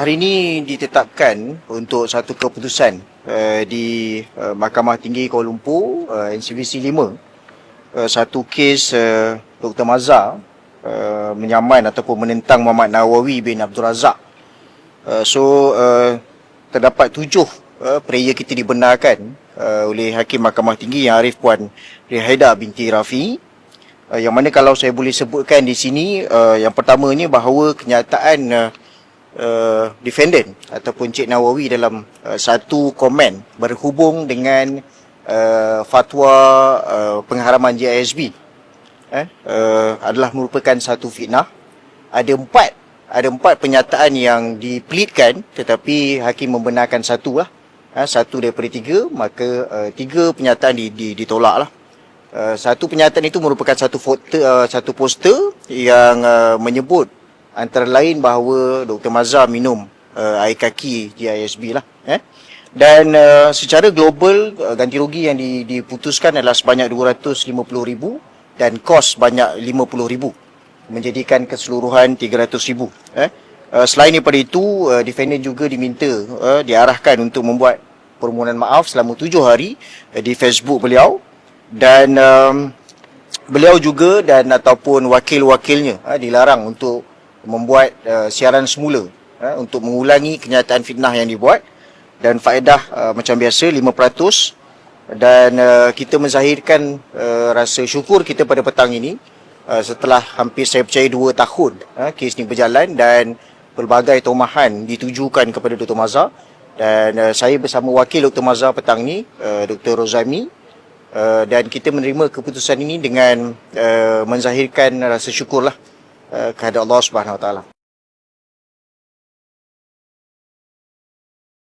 hari ini ditetapkan untuk satu keputusan di Mahkamah Tinggi Kuala Lumpur, NCVC 5, satu kes Dr. Mazhar menyaman ataupun menentang Muhammad Nawawi bin Abdul Razak. Terdapat 7 prayer kita dibenarkan oleh Hakim Mahkamah Tinggi Yang Arif Puan Rihaida binti Rafi. Yang mana kalau saya boleh sebutkan di sini, yang pertamanya bahawa kenyataan defendant ataupun Cik Nawawi dalam satu komen berhubung dengan fatwa pengharaman JISB adalah merupakan satu fitnah. Ada empat penyataan yang dipelitkan, tetapi hakim membenarkan satu daripada 3, maka 3 penyataan ditolak lah. Satu penyataan itu merupakan satu poster yang menyebut antara lain bahawa Dr. Mazhar minum air kaki JISB lah. Dan secara global ganti rugi yang diputuskan adalah sebanyak 250,000 dan kos banyak 50,000, menjadikan keseluruhan 300,000. Selain daripada itu, defendant juga diarahkan untuk membuat permohonan maaf selama 7 hari di Facebook beliau, dan beliau juga dan ataupun wakil-wakilnya dilarang untuk membuat siaran semula untuk mengulangi kenyataan fitnah yang dibuat. Dan faedah macam biasa 5%, dan kita menzahirkan rasa syukur kita pada petang ini setelah hampir saya percaya 2 tahun kes ni berjalan dan pelbagai tomahan ditujukan kepada Dr. Mazhar. Dan saya bersama wakil Dr. Mazhar petang ni, Dr. Rozami, dan kita menerima keputusan ini dengan menzahirkan rasa syukurlah kehadap Allah Subhanahu Wa Taala.